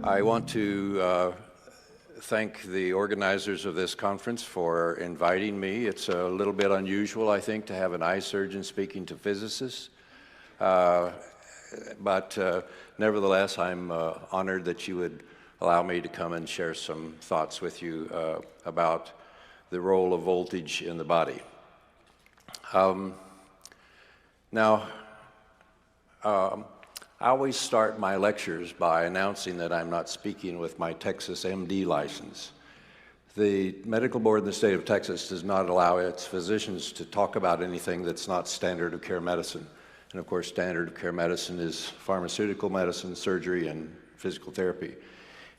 I want to thank the organizers of this conference for inviting me. It's a little bit unusual, I think, to have an eye surgeon speaking to physicists. But nevertheless, I'm honored that you would allow me to come and share some thoughts with you about the role of voltage in the body. I always start my lectures by announcing that I'm not speaking with my Texas MD license. The medical board in the state of Texas does not allow its physicians to talk about anything that's not standard of care medicine. And of course, standard of care medicine is pharmaceutical medicine, surgery, and physical therapy.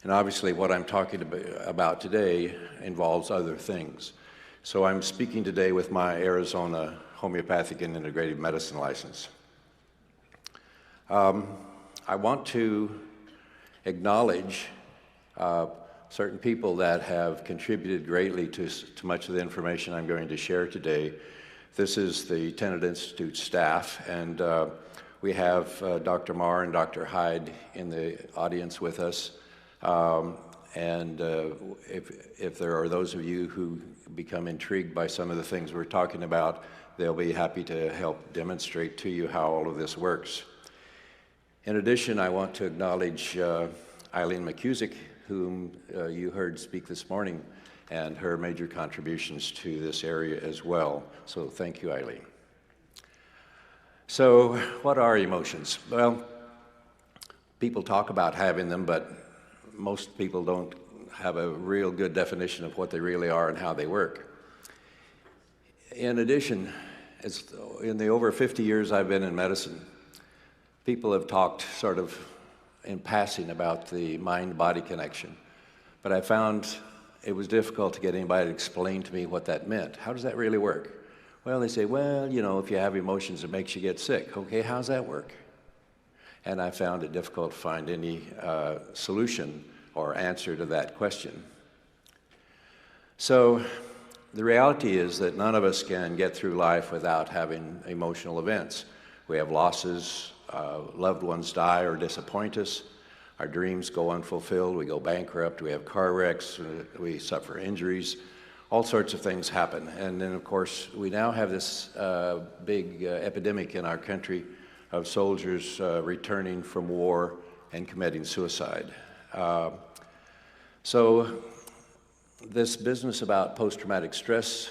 And obviously what I'm talking about today involves other things. So I'm speaking today with my Arizona homeopathic and integrative medicine license. I want to acknowledge certain people that have contributed greatly to much of the information I'm going to share today. This is the Tennant Institute staff, and we have Dr. Marr and Dr. Hyde in the audience with us. If there are those of you who become intrigued by some of the things we're talking about, they'll be happy to help demonstrate to you how all of this works. In addition, I want to acknowledge Eileen McCusick, whom you heard speak this morning, and her major contributions to this area as well. So thank you, Eileen. So what are emotions? Well, people talk about having them, but most people don't have a real good definition of what they really are and how they work. In addition, in the over 50 years I've been in medicine, people have talked sort of in passing about the mind-body connection, but I found it was difficult to get anybody to explain to me what that meant. How does that really work? Well, they say, well, you know, if you have emotions, it makes you get sick. Okay, how's that work? And I found it difficult to find any solution or answer to that question. So the reality is that none of us can get through life without having emotional events. We have losses, loved ones die or disappoint us, our dreams go unfulfilled, we go bankrupt, we have car wrecks, we suffer injuries, all sorts of things happen. And then of course we now have this big epidemic in our country of soldiers returning from war and committing suicide. So this business about post-traumatic stress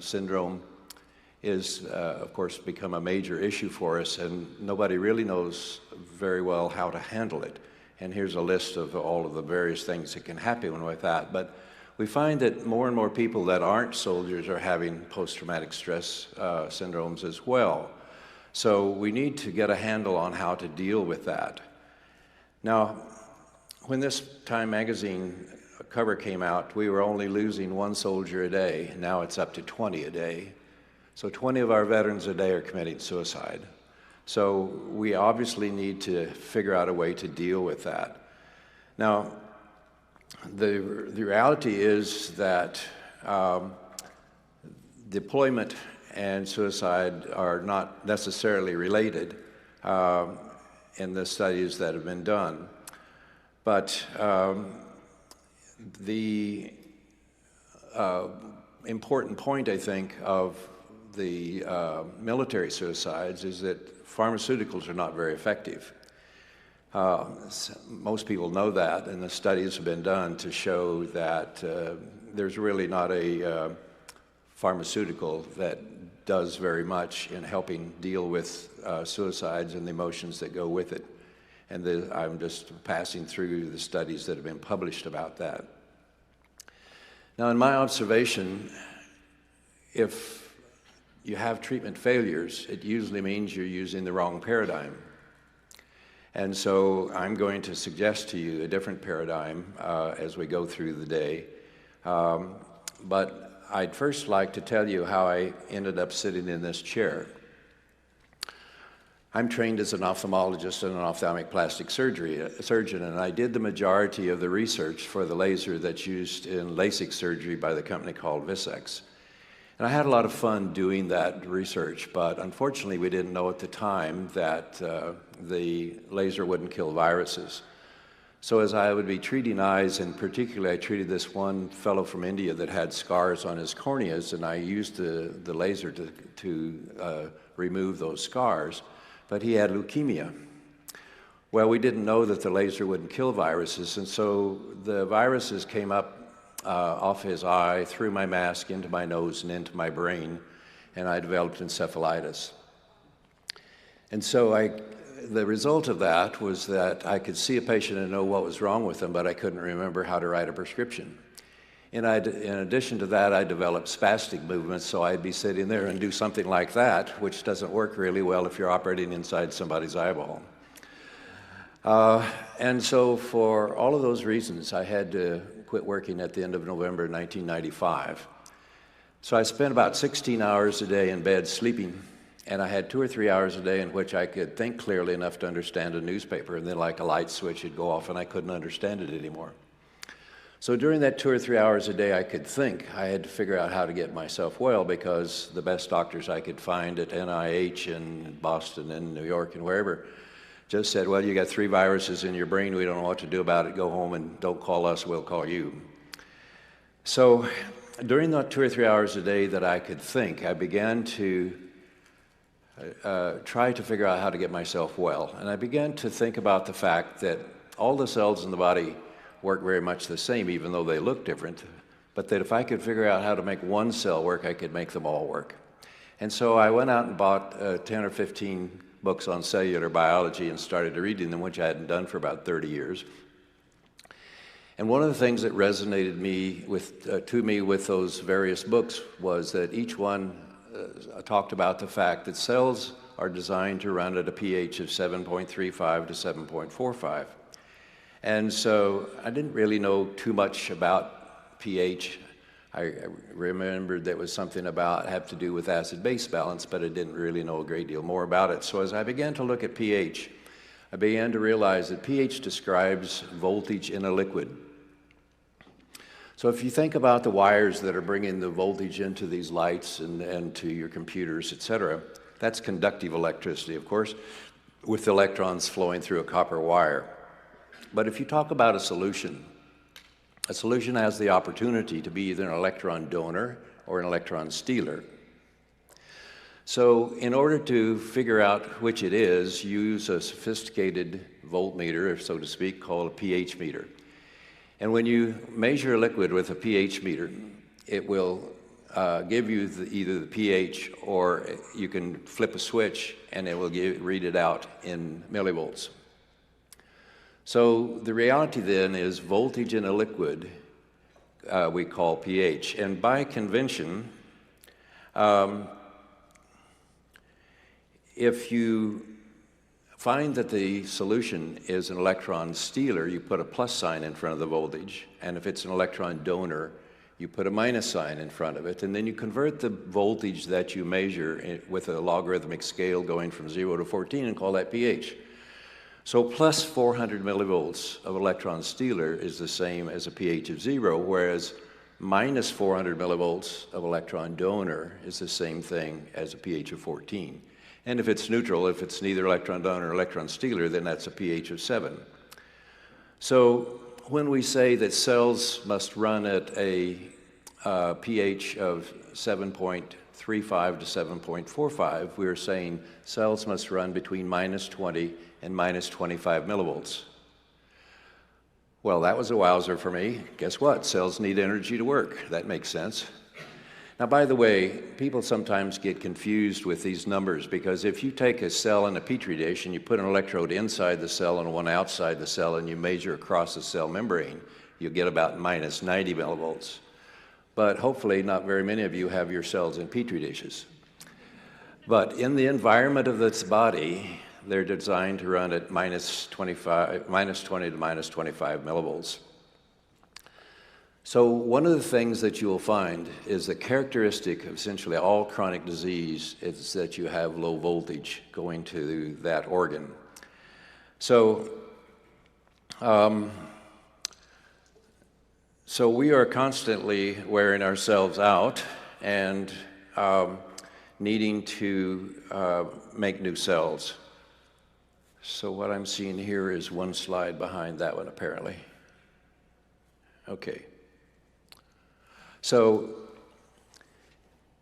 syndrome is, of course, become a major issue for us, and nobody really knows very well how to handle it. And here's a list of all of the various things that can happen with that. But we find that more and more people that aren't soldiers are having post-traumatic stress syndromes as well. So we need to get a handle on how to deal with that. Now, when this Time magazine cover came out, we were only losing one soldier a day. Now it's up to 20 a day. So 20 of our veterans a day are committing suicide. So we obviously need to figure out a way to deal with that. Now, the reality is that deployment and suicide are not necessarily related in the studies that have been done. But the important point, I think, of the military suicides is that pharmaceuticals are not very effective. Most people know that, and the studies have been done to show that there's really not a pharmaceutical that does very much in helping deal with suicides and the emotions that go with it. And I'm just passing through the studies that have been published about that. Now, in my observation, if you have treatment failures, it usually means you're using the wrong paradigm. And so I'm going to suggest to you a different paradigm as we go through the day. But I'd first like to tell you how I ended up sitting in this chair. I'm trained as an ophthalmologist and an ophthalmic plastic surgeon, and I did the majority of the research for the laser that's used in LASIK surgery by the company called Vissix. And I had a lot of fun doing that research, but unfortunately we didn't know at the time that the laser wouldn't kill viruses. So as I would be treating eyes, and particularly I treated this one fellow from India that had scars on his corneas, and I used the laser to remove those scars, but he had leukemia. Well, we didn't know that the laser wouldn't kill viruses, and so the viruses came up off his eye, through my mask, into my nose, and into my brain, and I developed encephalitis. And so the result of that was that I could see a patient and know what was wrong with them, but I couldn't remember how to write a prescription. And in addition to that, I developed spastic movements, so I'd be sitting there and do something like that, which doesn't work really well if you're operating inside somebody's eyeball. And so for all of those reasons, I had to quit working at the end of November 1995. So I spent about 16 hours a day in bed sleeping, and I had 2 or 3 hours a day in which I could think clearly enough to understand a newspaper, and then like a light switch would go off and I couldn't understand it anymore. So during that 2 or 3 hours a day I could think, I had to figure out how to get myself well, because the best doctors I could find at NIH in Boston and New York and wherever just said, well, you got 3 viruses in your brain, we don't know what to do about it, go home and don't call us, we'll call you. So during that 2 or 3 hours a day that I could think, I began to try to figure out how to get myself well. And I began to think about the fact that all the cells in the body work very much the same, even though they look different, but that if I could figure out how to make one cell work, I could make them all work. And so I went out and bought 10 or 15 books on cellular biology and started reading them, which I hadn't done for about 30 years. And one of the things that resonated to me with those various books was that each one talked about the fact that cells are designed to run at a pH of 7.35 to 7.45. And so I didn't really know too much about pH. I remembered there was something about have to do with acid-base balance, but I didn't really know a great deal more about it. So as I began to look at pH, I began to realize that pH describes voltage in a liquid. So if you think about the wires that are bringing the voltage into these lights and to your computers, etc., that's conductive electricity, of course, with electrons flowing through a copper wire. But if you talk about a solution has the opportunity to be either an electron donor or an electron stealer. So in order to figure out which it is, you use a sophisticated voltmeter, so to speak, called a pH meter. And when you measure a liquid with a pH meter, it will give you either the pH, or you can flip a switch and it will read it out in millivolts. So the reality then is voltage in a liquid we call pH. And by convention, if you find that the solution is an electron stealer, you put a plus sign in front of the voltage. And if it's an electron donor, you put a minus sign in front of it. And then you convert the voltage that you measure with a logarithmic scale going from 0 to 14 and call that pH. So plus 400 millivolts of electron stealer is the same as a pH of 0, whereas minus 400 millivolts of electron donor is the same thing as a pH of 14. And if it's neutral, if it's neither electron donor or electron stealer, then that's a pH of 7. So when we say that cells must run at a pH of 7.35 to 7.45, we're saying cells must run between minus 20 and minus 25 millivolts. Well, that was a wowzer for me. Guess what? Cells need energy to work. That makes sense. Now, by the way, people sometimes get confused with these numbers, because if you take a cell in a petri dish and you put an electrode inside the cell and one outside the cell and you measure across the cell membrane, you'll get about minus 90 millivolts. But hopefully not very many of you have your cells in petri dishes. But in the environment of this body, they're designed to run at minus 20 to minus 25 millivolts. So one of the things that you will find is the characteristic of essentially all chronic disease is that you have low voltage going to that organ. So, so we are constantly wearing ourselves out and needing to make new cells. So what I'm seeing here is one slide behind that one, apparently. Okay. So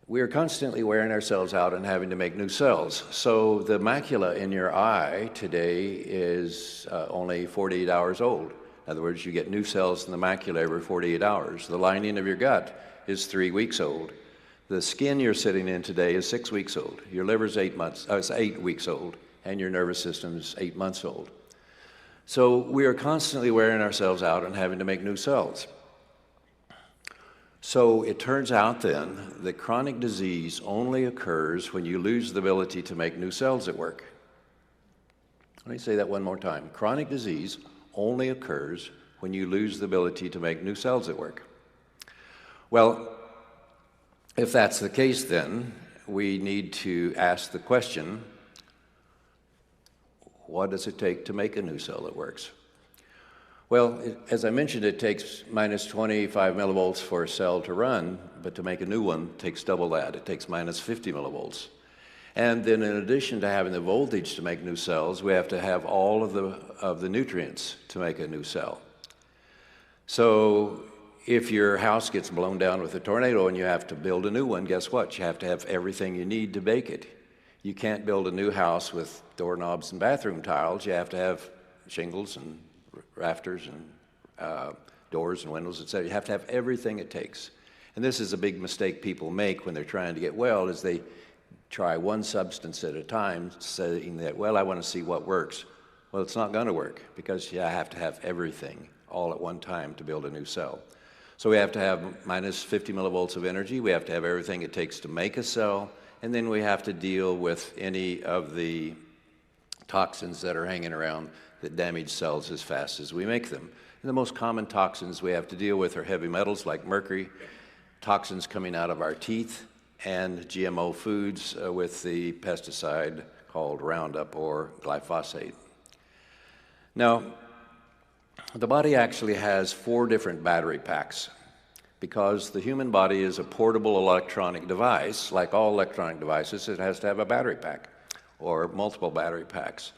we are constantly wearing ourselves out and having to make new cells. So the macula in your eye today is only 48 hours old. In other words, you get new cells in the macula every 48 hours. The lining of your gut is 3 weeks old. The skin you're sitting in today is 6 weeks old. Your liver's 8 weeks old, and your nervous system is 8 months old. So we are constantly wearing ourselves out and having to make new cells. So it turns out then that chronic disease only occurs when you lose the ability to make new cells at work. Let me say that one more time. Chronic disease only occurs when you lose the ability to make new cells at work. Well, if that's the case, then we need to ask the question, what does it take to make a new cell that works? Well, as I mentioned, it takes minus 25 millivolts for a cell to run, but to make a new one takes double that. It takes minus 50 millivolts. And then in addition to having the voltage to make new cells, we have to have all of the nutrients to make a new cell. So if your house gets blown down with a tornado and you have to build a new one, guess what? You have to have everything you need to bake it. You can't build a new house with doorknobs and bathroom tiles. You have to have shingles and rafters and doors and windows, etc. You have to have everything it takes. And this is a big mistake people make when they're trying to get well, is they try one substance at a time, saying that, well, I want to see what works. Well, it's not going to work, because you have to have everything all at one time to build a new cell. So we have to have minus 50 millivolts of energy. We have to have everything it takes to make a cell. And then we have to deal with any of the toxins that are hanging around that damage cells as fast as we make them. And the most common toxins we have to deal with are heavy metals like mercury, toxins coming out of our teeth, and GMO foods with the pesticide called Roundup or glyphosate. Now, the body actually has 4 different battery packs, because the human body is a portable electronic device. Like all electronic devices, it has to have a battery pack or multiple battery packs.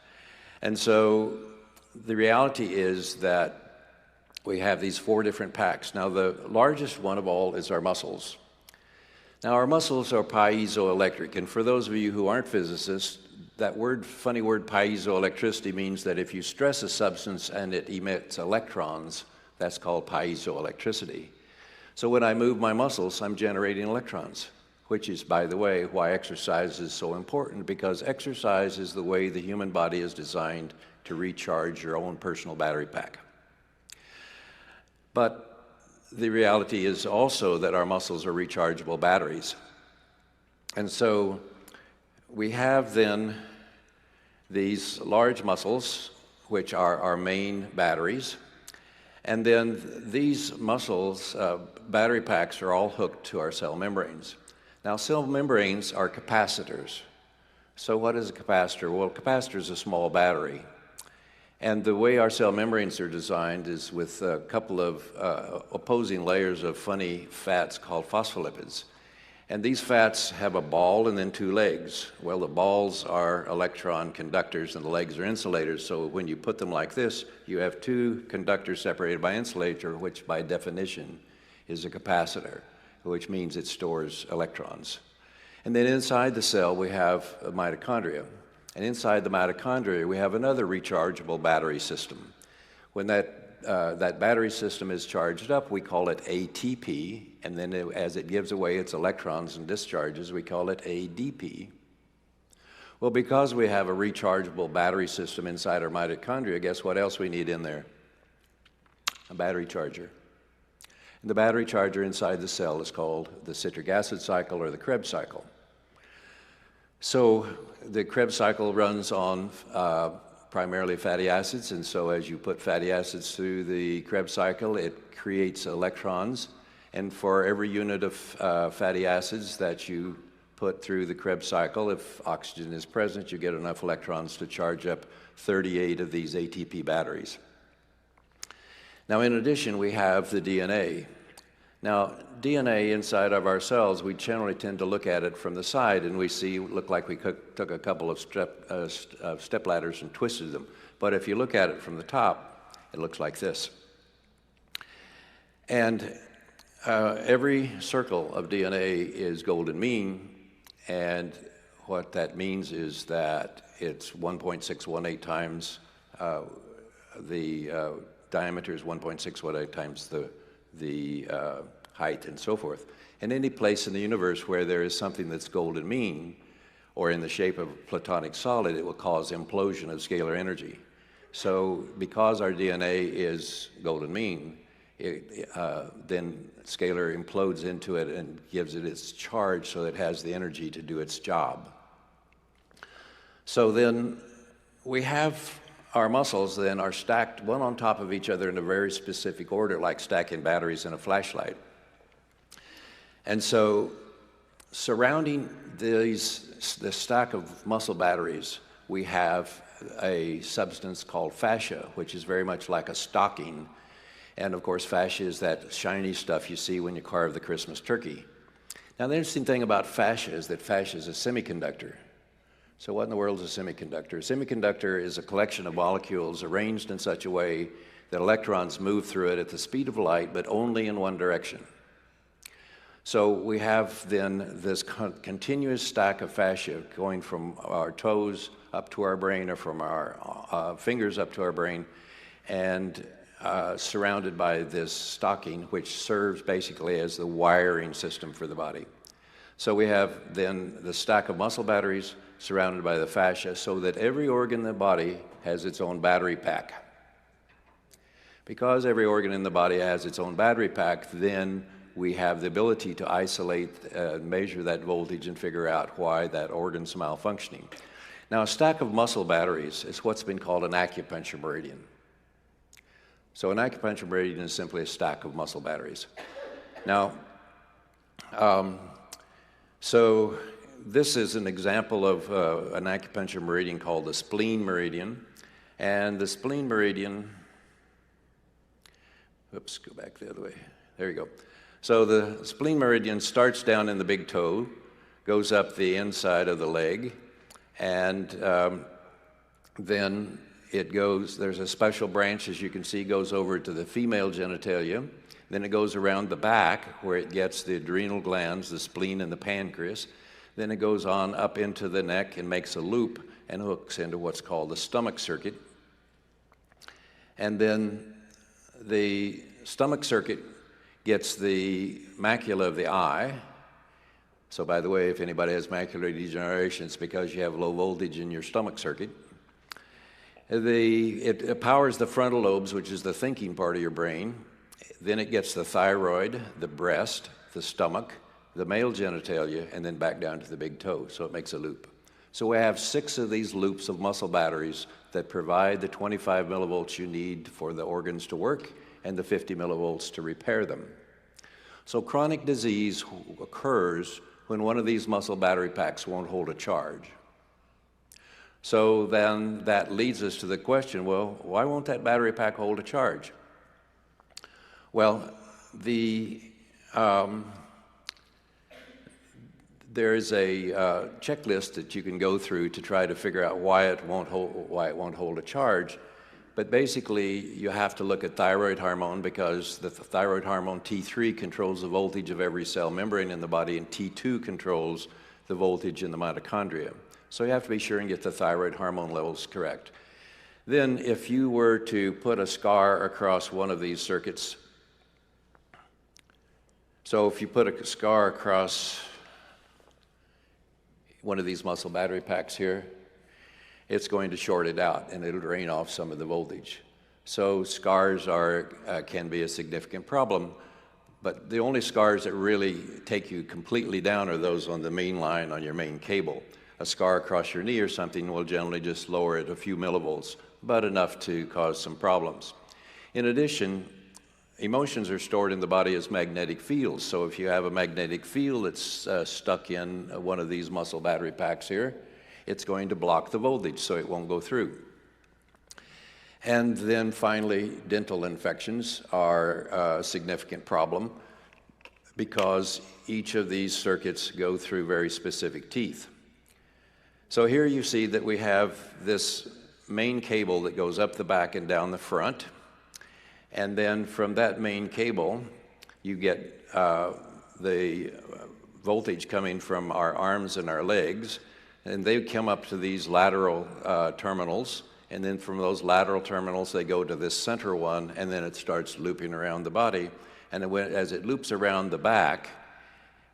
And so the reality is that we have these 4 different packs. Now, the largest one of all is our muscles. Now, our muscles are piezoelectric, and for those of you who aren't physicists, that funny word piezoelectricity means that if you stress a substance and it emits electrons, that's called piezoelectricity. So when I move my muscles, I'm generating electrons, which is, by the way, why exercise is so important, because exercise is the way the human body is designed to recharge your own personal battery pack. But the reality is also that our muscles are rechargeable batteries. And so we have then these large muscles, which are our main batteries. And then these muscles, battery packs, are all hooked to our cell membranes. Now, cell membranes are capacitors. So what is a capacitor? Well, a capacitor is a small battery. And the way our cell membranes are designed is with a couple of opposing layers of funny fats called phospholipids. And these fats have a ball and then 2 legs. Well, the balls are electron conductors and the legs are insulators. So when you put them like this, you have 2 conductors separated by insulator, which by definition is a capacitor, which means it stores electrons. And then inside the cell, we have a mitochondria. And inside the mitochondria, we have another rechargeable battery system. When that battery system is charged up, we call it ATP, and then as it gives away its electrons and discharges, we call it ADP. Well, because we have a rechargeable battery system inside our mitochondria, guess what else we need in there? A battery charger. And the battery charger inside the cell is called the citric acid cycle or the Krebs cycle. So the Krebs cycle runs on primarily fatty acids, and so as you put fatty acids through the Krebs cycle, it creates electrons, and for every unit of fatty acids that you put through the Krebs cycle, if oxygen is present, you get enough electrons to charge up 38 of these ATP batteries. Now, in addition, we have the DNA. Now, DNA inside of our cells, we generally tend to look at it from the side, and we look like we took a couple of step ladders and twisted them. But if you look at it from the top, it looks like this. And every circle of DNA is golden mean, and what that means is that it's 1.618 times the diameter is 1.618 times the height and so forth. And any place in the universe where there is something that's golden mean, or in the shape of a platonic solid, it will cause implosion of scalar energy. So because our DNA is golden mean, then scalar implodes into it and gives it its charge so that it has the energy to do its job. So then we have our muscles then are stacked one on top of each other in a very specific order, like stacking batteries in a flashlight. And so surrounding this stack of muscle batteries, we have a substance called fascia, which is very much like a stocking. And of course, fascia is that shiny stuff you see when you carve the Christmas turkey. Now, the interesting thing about fascia is that fascia is a semiconductor. So what in the world is a semiconductor? A semiconductor is a collection of molecules arranged in such a way that electrons move through it at the speed of light, but only in one direction. So we have then this continuous stack of fascia going from our toes up to our brain, or from our fingers up to our brain, and surrounded by this stocking, which serves basically as the wiring system for the body. So we have then the stack of muscle batteries surrounded by the fascia, so that every organ in the body has its own battery pack. Because every organ in the body has its own battery pack, then we have the ability to isolate, measure that voltage, and figure out why that organ's malfunctioning. Now, a stack of muscle batteries is what's been called an acupuncture meridian. So an acupuncture meridian is simply a stack of muscle batteries. Now, so this is an example of an acupuncture meridian called the spleen meridian. And the spleen meridian, oops, go back the other way. There you go. So the spleen meridian starts down in the big toe, goes up the inside of the leg, and then it goes, there's a special branch, as you can see, goes over to the female genitalia. Then it goes around the back where it gets the adrenal glands, the spleen and the pancreas. Then it goes on up into the neck and makes a loop and hooks into what's called the stomach circuit. And then the stomach circuit gets the macula of the eye. So by the way, if anybody has macular degeneration, it's because you have low voltage in your stomach circuit. It powers the frontal lobes, which is the thinking part of your brain. Then it gets the thyroid, the breast, the stomach, the male genitalia, and then back down to the big toe, so it makes a loop. So we have 6 of these loops of muscle batteries that provide the 25 millivolts you need for the organs to work and the 50 millivolts to repair them. So chronic disease occurs when one of these muscle battery packs won't hold a charge. So then that leads us to the question, well, why won't that battery pack hold a charge? Well, there is a checklist that you can go through to try to figure out why it won't hold a charge. But basically, you have to look at thyroid hormone, because the thyroid hormone T3 controls the voltage of every cell membrane in the body, and T2 controls the voltage in the mitochondria. So you have to be sure and get the thyroid hormone levels correct. Then if you were to put a scar across one of these circuits, so if you put a scar across one of these muscle battery packs here, it's going to short it out and it'll drain off some of the voltage. So scars can be a significant problem, but the only scars that really take you completely down are those on the main line on your main cable. A scar across your knee or something will generally just lower it a few millivolts, but enough to cause some problems. In addition, emotions are stored in the body as magnetic fields. So if you have a magnetic field that's stuck in one of these muscle battery packs here, it's going to block the voltage so it won't go through. And then finally, dental infections are a significant problem. because each of these circuits go through very specific teeth. So here you see that we have this main cable that goes up the back and down the front, and then from that main cable you get the voltage coming from our arms and our legs, and they come up to these lateral terminals, and then from those lateral terminals they go to this center one, and then it starts looping around the body. And as it loops around the back,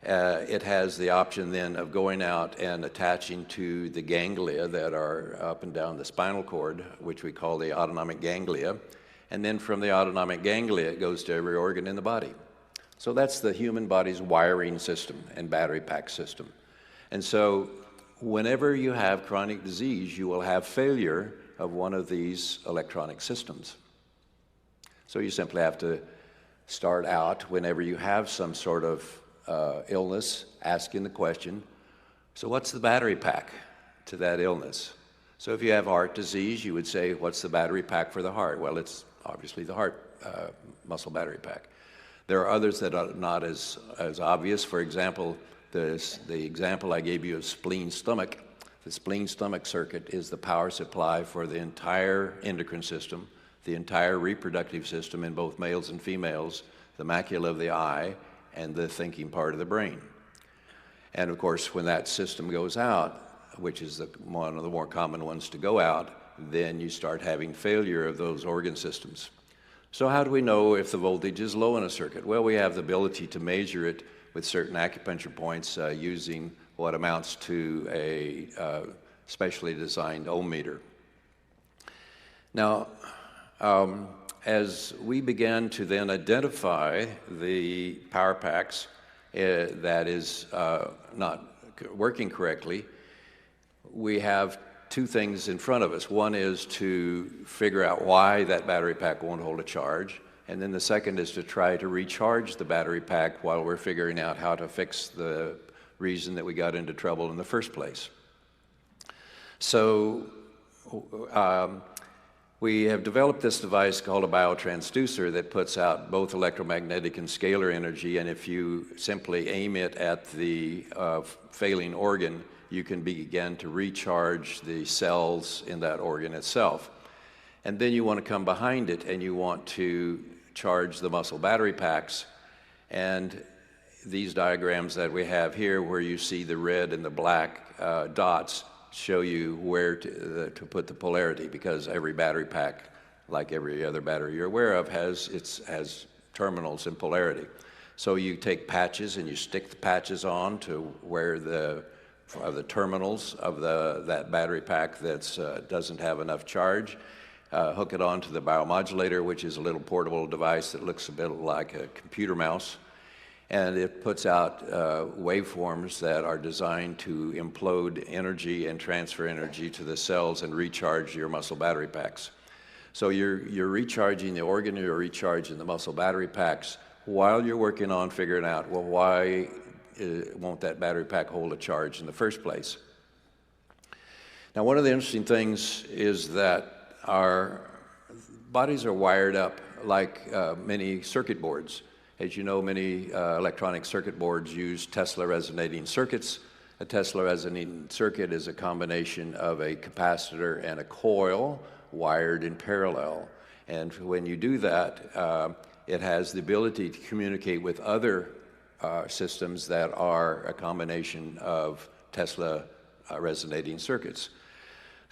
it has the option then of going out and attaching to the ganglia that are up and down the spinal cord, which we call the autonomic ganglia. And then from the autonomic ganglia, it goes to every organ in the body. So that's the human body's wiring system and battery pack system. And so whenever you have chronic disease, you will have failure of one of these electronic systems. So you simply have to start out whenever you have some sort of illness, asking the question, so what's the battery pack to that illness? So if you have heart disease, you would say, what's the battery pack for the heart? Well, it's obviously the heart muscle battery pack. There are others that are not as obvious. For example, the example I gave you of spleen-stomach. The spleen-stomach circuit is the power supply for the entire endocrine system, the entire reproductive system in both males and females, the macula of the eye, and the thinking part of the brain. And of course, when that system goes out, which is one of the more common ones to go out, then you start having failure of those organ systems. So how do we know if the voltage is low in a circuit? Well, we have the ability to measure it with certain acupuncture points using what amounts to a specially designed ohm meter. Now, as we began to then identify the power packs that is not working correctly, we have two things in front of us. One is to figure out why that battery pack won't hold a charge, and then the second is to try to recharge the battery pack while we're figuring out how to fix the reason that we got into trouble in the first place. So we have developed this device called a biotransducer that puts out both electromagnetic and scalar energy, and if you simply aim it at the failing organ, you can begin to recharge the cells in that organ itself. And then you want to come behind it and you want to charge the muscle battery packs. And these diagrams that we have here, where you see the red and the black dots, show you where to put the polarity, because every battery pack, like every other battery you're aware of, has terminals and polarity. So you take patches and you stick the patches on to where the terminals of that battery pack that doesn't have enough charge, hook it onto the biomodulator, which is a little portable device that looks a bit like a computer mouse, and it puts out waveforms that are designed to implode energy and transfer energy to the cells and recharge your muscle battery packs. So you're recharging the organ, you're recharging the muscle battery packs while you're working on figuring out, well, why won't that battery pack hold a charge in the first place? Now, one of the interesting things is that our bodies are wired up like many circuit boards. As you know, many electronic circuit boards use Tesla resonating circuits. A Tesla resonating circuit is a combination of a capacitor and a coil wired in parallel. And when you do that, it has the ability to communicate with other systems that are a combination of Tesla resonating circuits.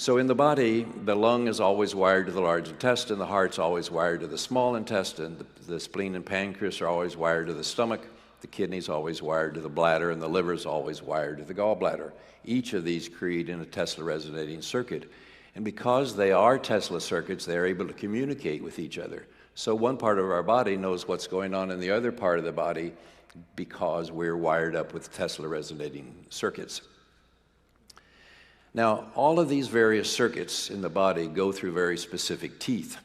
So in the body, the lung is always wired to the large intestine, the heart's always wired to the small intestine, the spleen and pancreas are always wired to the stomach, the kidney's always wired to the bladder, and the liver's always wired to the gallbladder. Each of these create in a Tesla resonating circuit. And because they are Tesla circuits, they're able to communicate with each other. So one part of our body knows what's going on in the other part of the body because we're wired up with Tesla resonating circuits. Now, all of these various circuits in the body go through very specific teeth.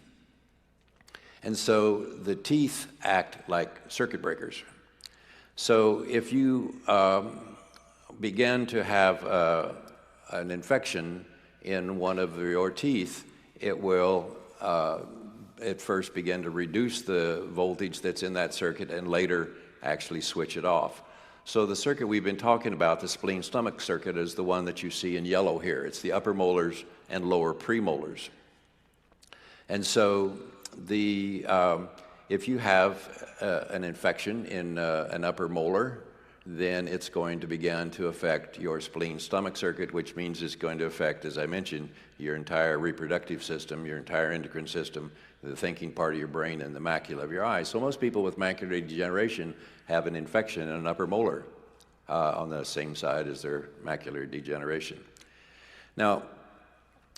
And so the teeth act like circuit breakers. So if you begin to have an infection in one of your teeth, it will at first begin to reduce the voltage that's in that circuit and later actually switch it off. So the circuit we've been talking about, the spleen-stomach circuit, is the one that you see in yellow here. It's the upper molars and lower premolars. And so if you have an infection in an upper molar, then it's going to begin to affect your spleen-stomach circuit, which means it's going to affect, as I mentioned, your entire reproductive system, your entire endocrine system, the thinking part of your brain, and the macula of your eye. So most people with macular degeneration have an infection in an upper molar on the same side as their macular degeneration. Now,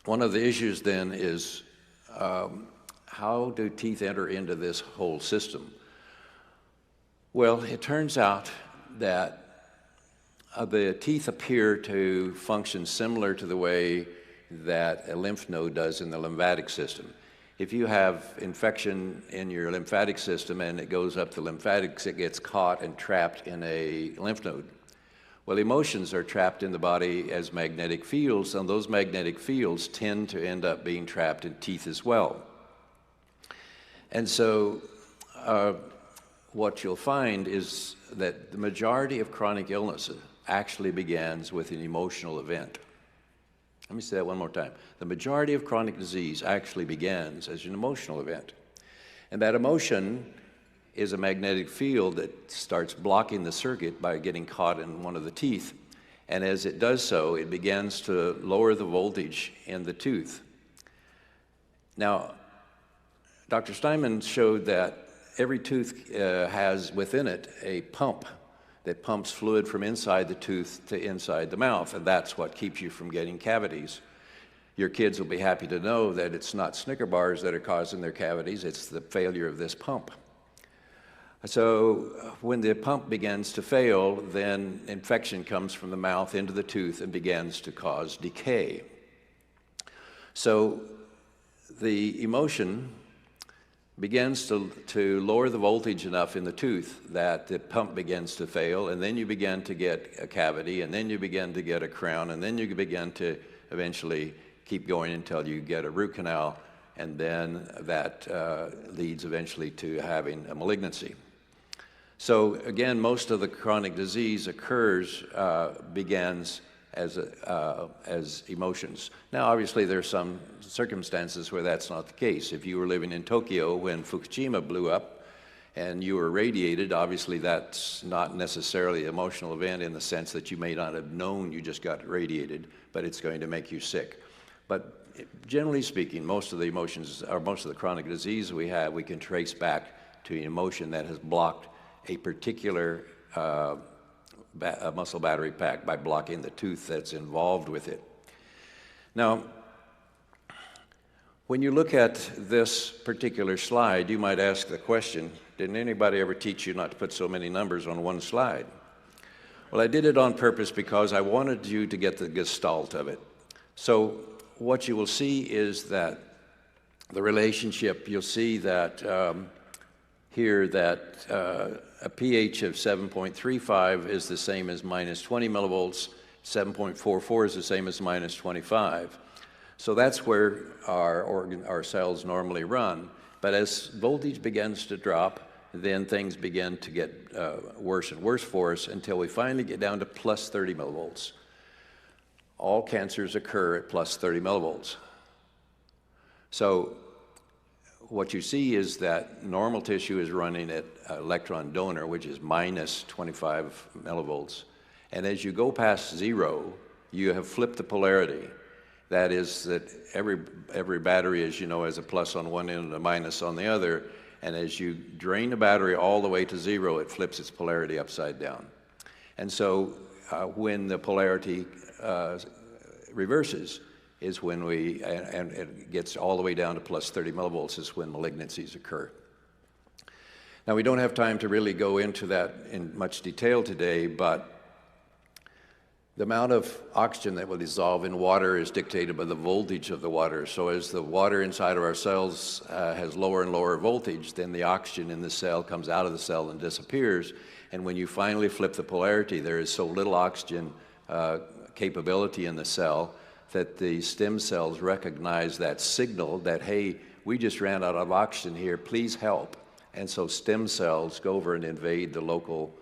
one of the issues then is how do teeth enter into this whole system? Well, it turns out that the teeth appear to function similar to the way that a lymph node does in the lymphatic system. If you have infection in your lymphatic system and it goes up the lymphatics, it gets caught and trapped in a lymph node. Well, emotions are trapped in the body as magnetic fields, and those magnetic fields tend to end up being trapped in teeth as well. And so what you'll find is that the majority of chronic illness actually begins with an emotional event. Let me say that one more time. The majority of chronic disease actually begins as an emotional event. And that emotion is a magnetic field that starts blocking the circuit by getting caught in one of the teeth. And as it does so, it begins to lower the voltage in the tooth. Now, Dr. Steinman showed that every tooth has within it a pump that pumps fluid from inside the tooth to inside the mouth, and that's what keeps you from getting cavities. Your kids will be happy to know that it's not Snicker bars that are causing their cavities, it's the failure of this pump. So when the pump begins to fail, then infection comes from the mouth into the tooth and begins to cause decay. So the emotion begins to lower the voltage enough in the tooth that the pump begins to fail, and then you begin to get a cavity, and then you begin to get a crown, and then you begin to eventually keep going until you get a root canal, and then that leads eventually to having a malignancy. So again, most of the chronic disease begins as emotions. Now, obviously, there's some circumstances where that's not the case. If you were living in Tokyo when Fukushima blew up and you were radiated, obviously that's not necessarily an emotional event in the sense that you may not have known you just got radiated, but it's going to make you sick. But generally speaking, most of the emotions, or most of the chronic disease we have, we can trace back to an emotion that has blocked a particular a muscle battery pack by blocking the tooth that's involved with it. Now, when you look at this particular slide, you might ask the question, didn't anybody ever teach you not to put so many numbers on one slide? Well, I did it on purpose because I wanted you to get the gestalt of it. So what you will see is that the relationship, you'll see that here that a pH of 7.35 is the same as minus 20 millivolts, 7.44 is the same as minus 25. So that's where our cells normally run. But as voltage begins to drop, then things begin to get worse and worse for us until we finally get down to plus 30 millivolts. All cancers occur at plus 30 millivolts. So what you see is that normal tissue is running at electron donor, which is minus 25 millivolts. And as you go past zero, you have flipped the polarity. That is that every battery, as you know, has a plus on one end and a minus on the other. And as you drain the battery all the way to zero, it flips its polarity upside down. And so when the polarity reverses, is when and it gets all the way down to plus 30 millivolts is when malignancies occur. Now, we don't have time to really go into that in much detail today, but the amount of oxygen that will dissolve in water is dictated by the voltage of the water. So as the water inside of our cells has lower and lower voltage, then the oxygen in the cell comes out of the cell and disappears. And when you finally flip the polarity, there is so little oxygen capability in the cell that the stem cells recognize that signal that, hey, we just ran out of oxygen here, please help. And so stem cells go over and invade the local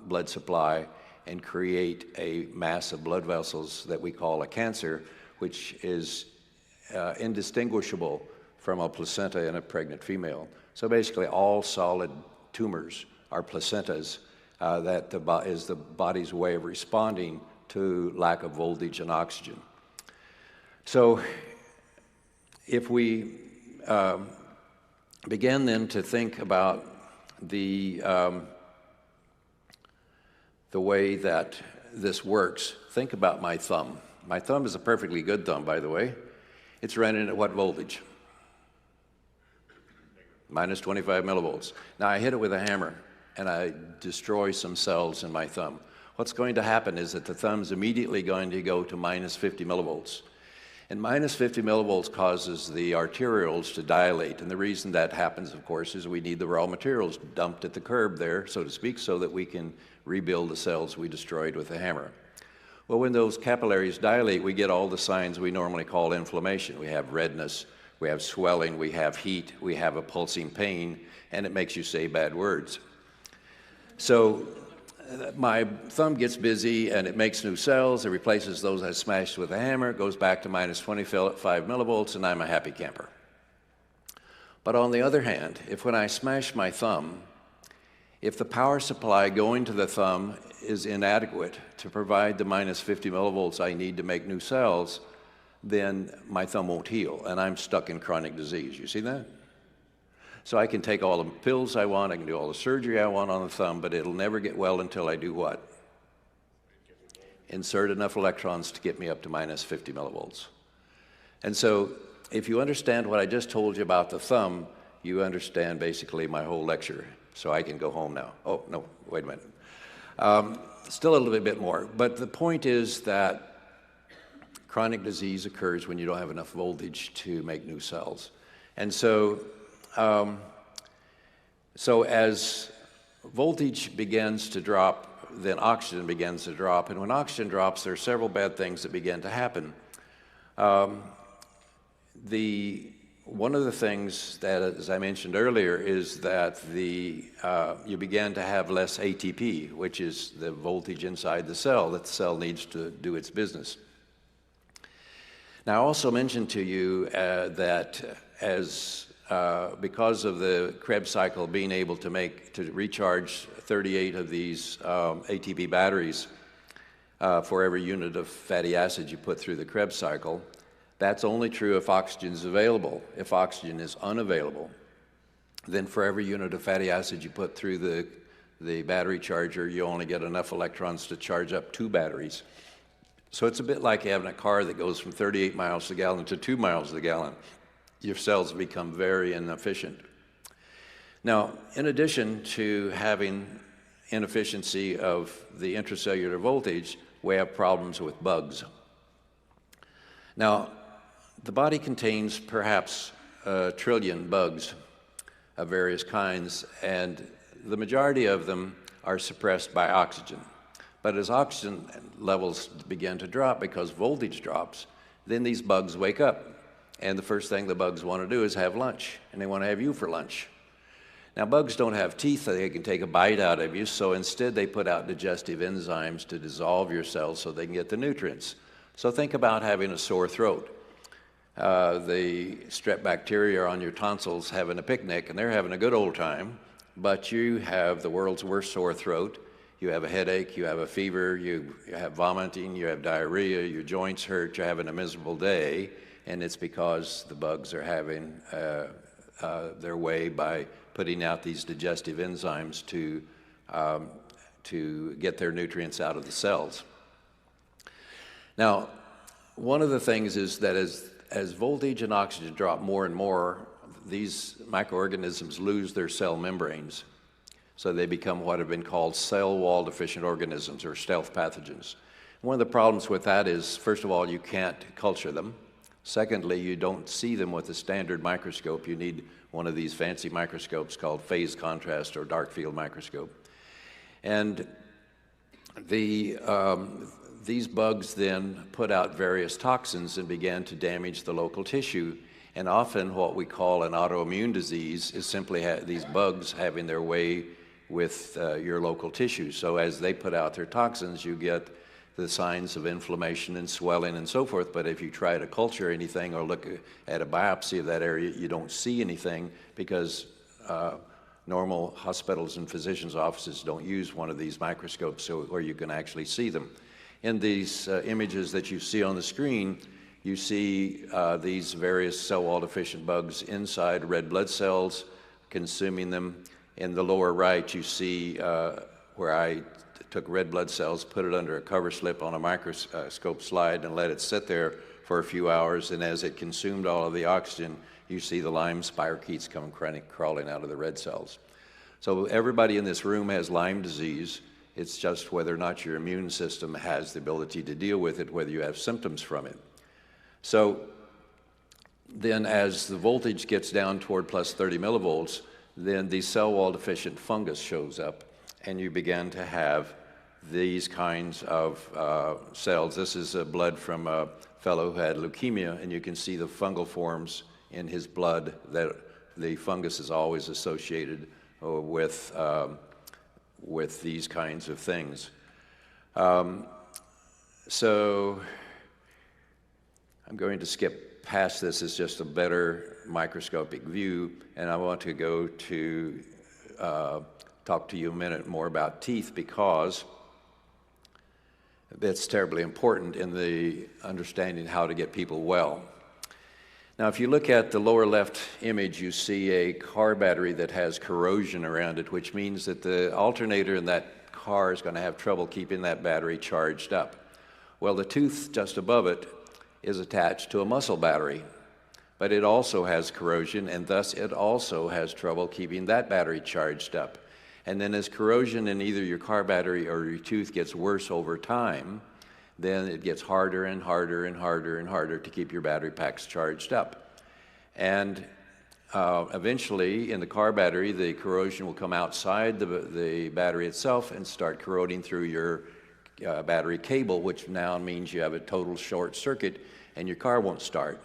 blood supply and create a mass of blood vessels that we call a cancer, which is indistinguishable from a placenta in a pregnant female. So basically all solid tumors are placentas that is the body's way of responding to lack of voltage and oxygen. So if we begin then to think about the way that this works, think about my thumb. My thumb is a perfectly good thumb, by the way. It's running at what voltage? Minus 25 millivolts. Now I hit it with a hammer and I destroy some cells in my thumb. What's going to happen is that the thumb's immediately going to go to minus 50 millivolts. And minus 50 millivolts causes the arterioles to dilate. And the reason that happens, of course, is we need the raw materials dumped at the curb there, so to speak, so that we can rebuild the cells we destroyed with the hammer. Well, when those capillaries dilate, we get all the signs we normally call inflammation. We have redness, we have swelling, we have heat, we have a pulsing pain, and it makes you say bad words. So my thumb gets busy and it makes new cells, it replaces those I smashed with a hammer, it goes back to minus 25 millivolts, and I'm a happy camper. But on the other hand, if when I smash my thumb, if the power supply going to the thumb is inadequate to provide the minus 50 millivolts I need to make new cells, then my thumb won't heal, and I'm stuck in chronic disease. You see that? So I can take all the pills I want, I can do all the surgery I want on the thumb, but it'll never get well until I do what? Insert enough electrons to get me up to minus 50 millivolts. And so if you understand what I just told you about the thumb, you understand basically my whole lecture. So I can go home now. Oh, no, wait a minute. Still a little bit more. But the point is that chronic disease occurs when you don't have enough voltage to make new cells. And so as voltage begins to drop, then oxygen begins to drop. And when oxygen drops, there are several bad things that begin to happen. One of the things that, as I mentioned earlier, is that you begin to have less ATP, which is the voltage inside the cell that the cell needs to do its business. Now, I also mentioned to you that because of the Krebs cycle being able to recharge 38 of these ATP batteries for every unit of fatty acid you put through the Krebs cycle, that's only true if oxygen is available. If oxygen is unavailable, then for every unit of fatty acid you put through the battery charger, you only get enough electrons to charge up 2 batteries. So it's a bit like having a car that goes from 38 miles a gallon to 2 miles a gallon. Your cells become very inefficient. Now, in addition to having inefficiency of the intracellular voltage, we have problems with bugs. Now, the body contains perhaps 1 trillion bugs of various kinds, and the majority of them are suppressed by oxygen. But as oxygen levels begin to drop because voltage drops, then these bugs wake up. And the first thing the bugs want to do is have lunch, and they want to have you for lunch. Now, bugs don't have teeth that they can take a bite out of you, so instead they put out digestive enzymes to dissolve your cells so they can get the nutrients. So think about having a sore throat. The strep bacteria are on your tonsils having a picnic, and they're having a good old time, but you have the world's worst sore throat. You have a headache, you have a fever, you have vomiting, you have diarrhea, your joints hurt, you're having a miserable day, and it's because the bugs are having their way by putting out these digestive enzymes to get their nutrients out of the cells. Now, one of the things is that as voltage and oxygen drop more and more, these microorganisms lose their cell membranes. So they become what have been called cell wall deficient organisms, or stealth pathogens. One of the problems with that is, first of all, you can't culture them. Secondly, you don't see them with a standard microscope. You need one of these fancy microscopes called phase contrast or dark field microscope. And these bugs then put out various toxins and began to damage the local tissue. And often what we call an autoimmune disease is simply these bugs having their way with your local tissue. So as they put out their toxins, you get the signs of inflammation and swelling and so forth. But if you try to culture anything or look at a biopsy of that area, you don't see anything because normal hospitals and physicians' offices don't use one of these microscopes where you can actually see them. In these images that you see on the screen, you see these various cell wall deficient bugs inside red blood cells consuming them. In the lower right, you see where I took red blood cells, put it under a cover slip on a microscope slide and let it sit there for a few hours, and as it consumed all of the oxygen, you see the Lyme spirochetes come crawling out of the red cells. So everybody in this room has Lyme disease. It's just whether or not your immune system has the ability to deal with it, whether you have symptoms from it. So then as the voltage gets down toward plus 30 millivolts, then the cell wall deficient fungus shows up, and you begin to have these kinds of cells. This is blood from a fellow who had leukemia, and you can see the fungal forms in his blood that the fungus is always associated with these kinds of things. So I'm going to skip past this. It's just a better microscopic view, and I want to go to talk to you a minute more about teeth, because that's terribly important in the understanding how to get people well. Now, if you look at the lower left image, you see a car battery that has corrosion around it, which means that the alternator in that car is going to have trouble keeping that battery charged up. Well, the tooth just above it is attached to a muscle battery, but it also has corrosion, and thus it also has trouble keeping that battery charged up. And then as corrosion in either your car battery or your tooth gets worse over time, then it gets harder and harder and harder and harder to keep your battery packs charged up. And eventually, in the car battery, the corrosion will come outside the battery itself and start corroding through your battery cable, which now means you have a total short circuit and your car won't start.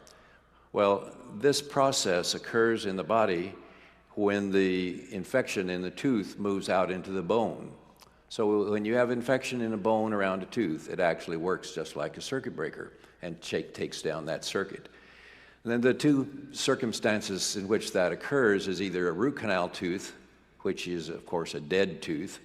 Well, this process occurs in the body when the infection in the tooth moves out into the bone. So when you have infection in a bone around a tooth, it actually works just like a circuit breaker and takes down that circuit. And then the two circumstances in which that occurs is either a root canal tooth, which is, of course, a dead tooth.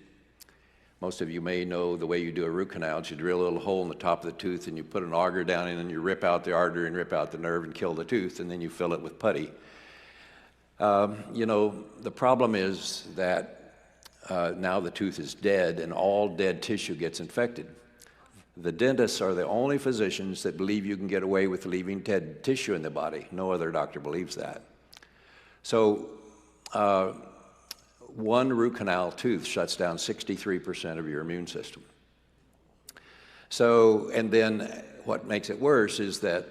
Most of you may know the way you do a root canal is you drill a little hole in the top of the tooth and you put an auger down in and you rip out the artery and rip out the nerve and kill the tooth, and then you fill it with putty. You know, the problem is that now the tooth is dead and all dead tissue gets infected. The dentists are the only physicians that believe you can get away with leaving dead tissue in the body. No other doctor believes that. So one root canal tooth shuts down 63% of your immune system. So, and then what makes it worse is that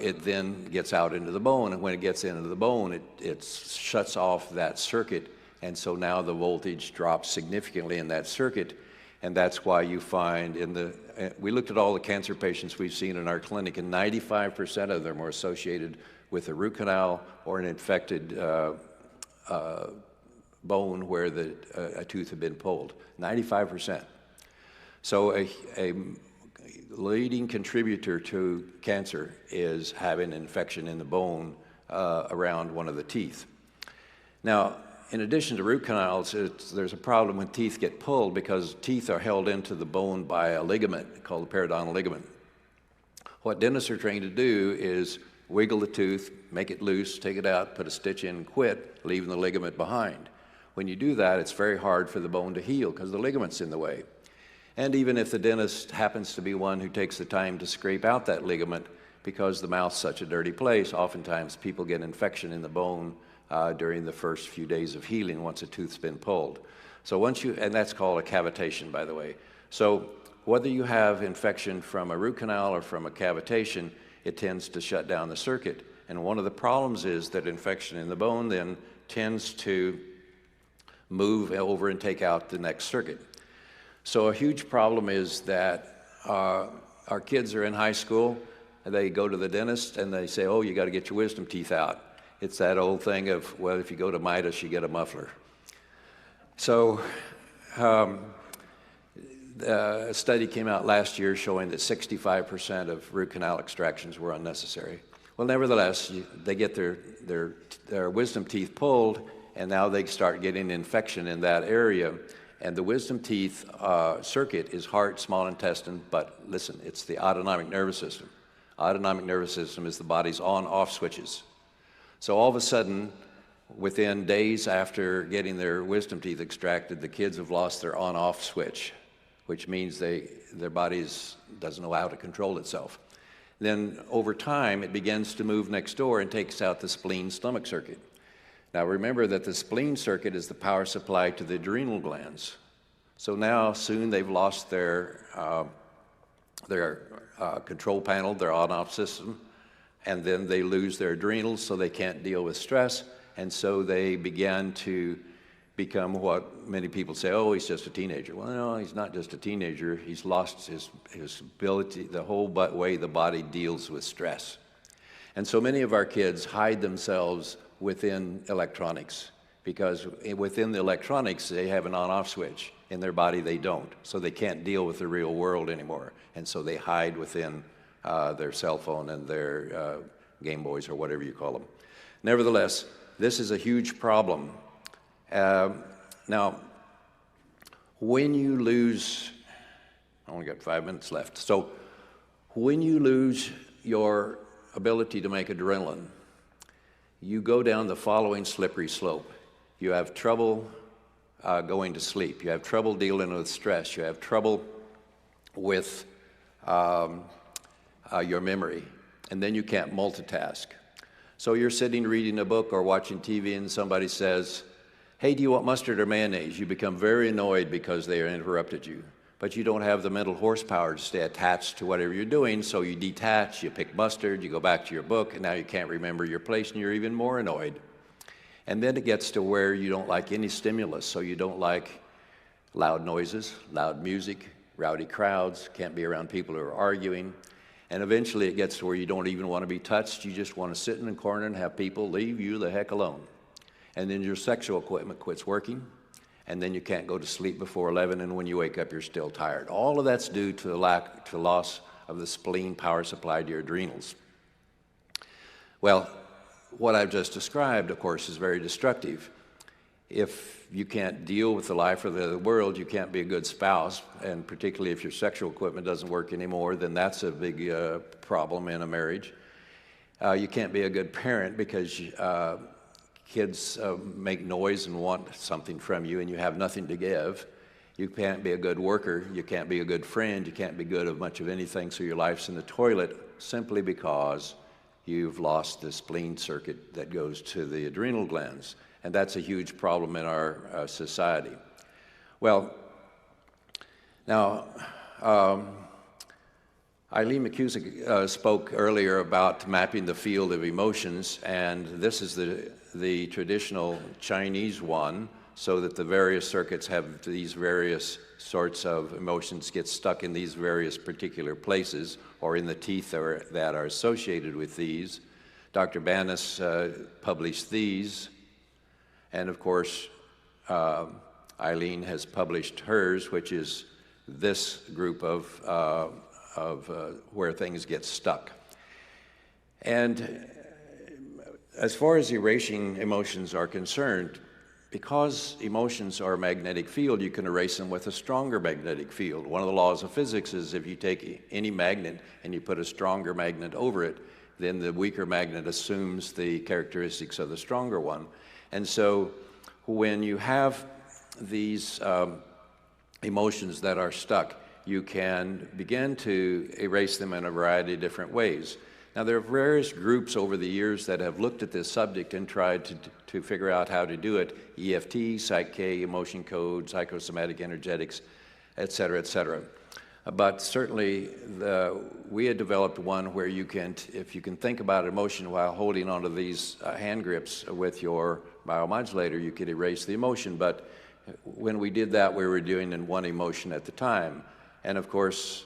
it then gets out into the bone, and when it gets into the bone, it shuts off that circuit, and so now the voltage drops significantly in that circuit, and that's why you find we looked at all the cancer patients we've seen in our clinic, and 95% of them were associated with a root canal or an infected bone where a tooth had been pulled. 95%. So a leading contributor to cancer is having an infection in the bone around one of the teeth. Now, in addition to root canals, there's a problem when teeth get pulled, because teeth are held into the bone by a ligament called the periodontal ligament. What dentists are trained to do is wiggle the tooth, make it loose, take it out, put a stitch in, quit, leaving the ligament behind. When you do that, it's very hard for the bone to heal because the ligament's in the way. And even if the dentist happens to be one who takes the time to scrape out that ligament, because the mouth's such a dirty place, oftentimes people get infection in the bone during the first few days of healing once a tooth's been pulled. So and that's called a cavitation, by the way. So whether you have infection from a root canal or from a cavitation, it tends to shut down the circuit. And one of the problems is that infection in the bone then tends to move over and take out the next circuit. So a huge problem is that our kids are in high school, they go to the dentist and they say, oh, you got to get your wisdom teeth out. It's that old thing of, well, if you go to Midas, you get a muffler. So a study came out last year showing that 65% of root canal extractions were unnecessary. Well, nevertheless, they get their wisdom teeth pulled, and now they start getting infection in that area. And the wisdom teeth circuit is heart, small intestine, but listen, it's the autonomic nervous system. Autonomic nervous system is the body's on-off switches. So all of a sudden, within days after getting their wisdom teeth extracted, the kids have lost their on-off switch, which means their bodies doesn't know how to control itself. Then over time, it begins to move next door and takes out the spleen-stomach circuit. Now remember that the spleen circuit is the power supply to the adrenal glands. So now soon they've lost their control panel, their on-off system, and then they lose their adrenals, so they can't deal with stress, and so they begin to become what many people say, oh, he's just a teenager. Well, no, he's not just a teenager. He's lost his ability, the whole way the body deals with stress. And so many of our kids hide themselves within electronics, because within the electronics, they have an on-off switch. In their body, they don't. So they can't deal with the real world anymore. And so they hide within their cell phone and their Game Boys or whatever you call them. Nevertheless, this is a huge problem. Now, when you lose, I only got 5 minutes left. So when you lose your ability to make adrenaline, you go down the following slippery slope. You have trouble going to sleep. You have trouble dealing with stress. You have trouble with your memory. And then you can't multitask. So you're sitting reading a book or watching TV and somebody says, hey, do you want mustard or mayonnaise? You become very annoyed because they interrupted you. But you don't have the mental horsepower to stay attached to whatever you're doing, so you detach, you pick mustard, you go back to your book, and now you can't remember your place, and you're even more annoyed. And then it gets to where you don't like any stimulus, so you don't like loud noises, loud music, rowdy crowds, can't be around people who are arguing. And eventually it gets to where you don't even want to be touched, you just want to sit in a corner and have people leave you the heck alone. And then your sexual equipment quits working, and then you can't go to sleep before 11, and when you wake up, you're still tired. All of that's due to the loss of the spleen power supply to your adrenals. Well, what I've just described, of course, is very destructive. If you can't deal with the life of the world, you can't be a good spouse, and particularly if your sexual equipment doesn't work anymore, then that's a big problem in a marriage. You can't be a good parent because kids make noise and want something from you, and you have nothing to give. You can't be a good worker. You can't be a good friend. You can't be good at much of anything, so your life's in the toilet simply because you've lost the spleen circuit that goes to the adrenal glands. And that's a huge problem in our society. Well, now, Eileen McCusick spoke earlier about mapping the field of emotions, and this is the traditional Chinese one, so that the various circuits have these various sorts of emotions get stuck in these various particular places or in the teeth that are associated with these. Dr. Banas published these, and of course Eileen has published hers, which is this group of where things get stuck. And as far as erasing emotions are concerned, because emotions are a magnetic field, you can erase them with a stronger magnetic field. One of the laws of physics is if you take any magnet and you put a stronger magnet over it, then the weaker magnet assumes the characteristics of the stronger one. And so when you have these emotions that are stuck, you can begin to erase them in a variety of different ways. Now, there are various groups over the years that have looked at this subject and tried to figure out how to do it. EFT, Psych-K, emotion code, psychosomatic energetics, et cetera, et cetera. But certainly, we had developed one where you can, if you can think about emotion while holding onto these hand grips with your biomodulator, you could erase the emotion. But when we did that, we were doing in one emotion at the time. And of course,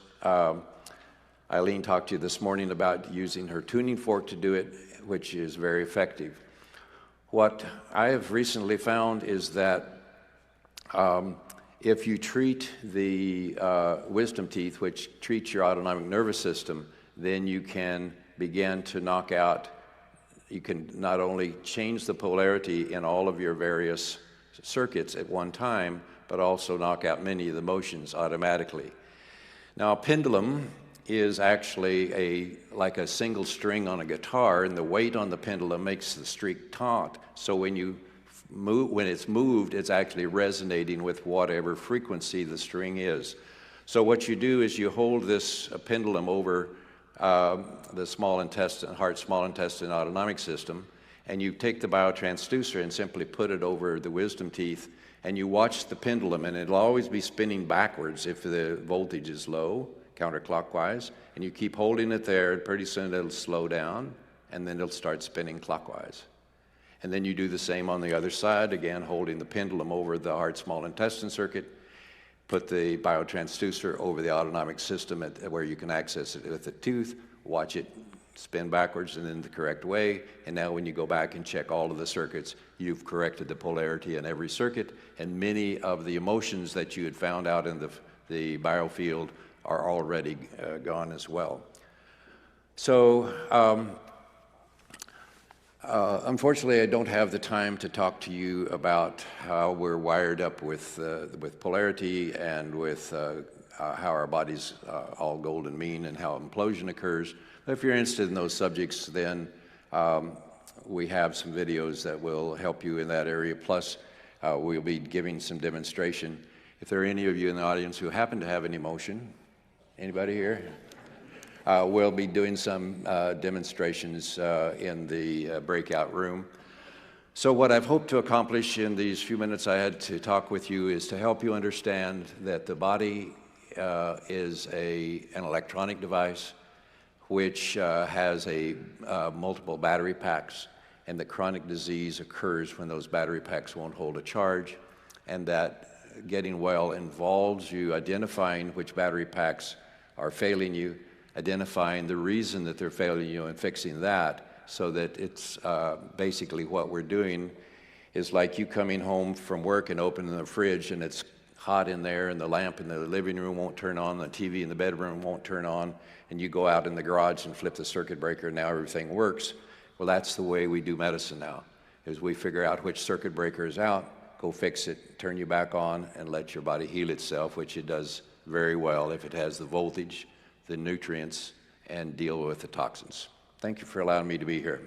Eileen talked to you this morning about using her tuning fork to do it, which is very effective. What I have recently found is that if you treat the wisdom teeth, which treats your autonomic nervous system, then you can begin to knock out, you can not only change the polarity in all of your various circuits at one time, but also knock out many of the motions automatically. Now, a pendulum is actually like a single string on a guitar, and the weight on the pendulum makes the string taut. So when it's moved, it's actually resonating with whatever frequency the string is. So what you do is you hold this pendulum over the small intestine, heart, small intestine, autonomic system, and you take the biotransducer and simply put it over the wisdom teeth, and you watch the pendulum, and it'll always be spinning backwards if the voltage is low, counterclockwise, and you keep holding it there, and pretty soon it'll slow down, and then it'll start spinning clockwise. And then you do the same on the other side, again holding the pendulum over the heart small intestine circuit, put the biotransducer over the autonomic system where you can access it with the tooth, watch it spin backwards and in the correct way, and now when you go back and check all of the circuits, you've corrected the polarity in every circuit, and many of the emotions that you had found out in the biofield are already gone as well. So unfortunately, I don't have the time to talk to you about how we're wired up with polarity and with how our body's all golden mean and how implosion occurs. But if you're interested in those subjects, then we have some videos that will help you in that area. Plus, we'll be giving some demonstration. If there are any of you in the audience who happen to have an emotion, anybody here? We'll be doing some demonstrations in the breakout room. So what I've hoped to accomplish in these few minutes I had to talk with you is to help you understand that the body is an electronic device which has multiple battery packs, and that chronic disease occurs when those battery packs won't hold a charge, and that getting well involves you identifying which battery packs are failing you, identifying the reason that they're failing you and fixing that, so that it's basically what we're doing is like you coming home from work and opening the fridge and it's hot in there and the lamp in the living room won't turn on, the TV in the bedroom won't turn on, and you go out in the garage and flip the circuit breaker and now everything works. Well, that's the way we do medicine now, is we figure out which circuit breaker is out, go fix it, turn you back on, and let your body heal itself, which it does very well if it has the voltage, the nutrients, and deal with the toxins. Thank you for allowing me to be here.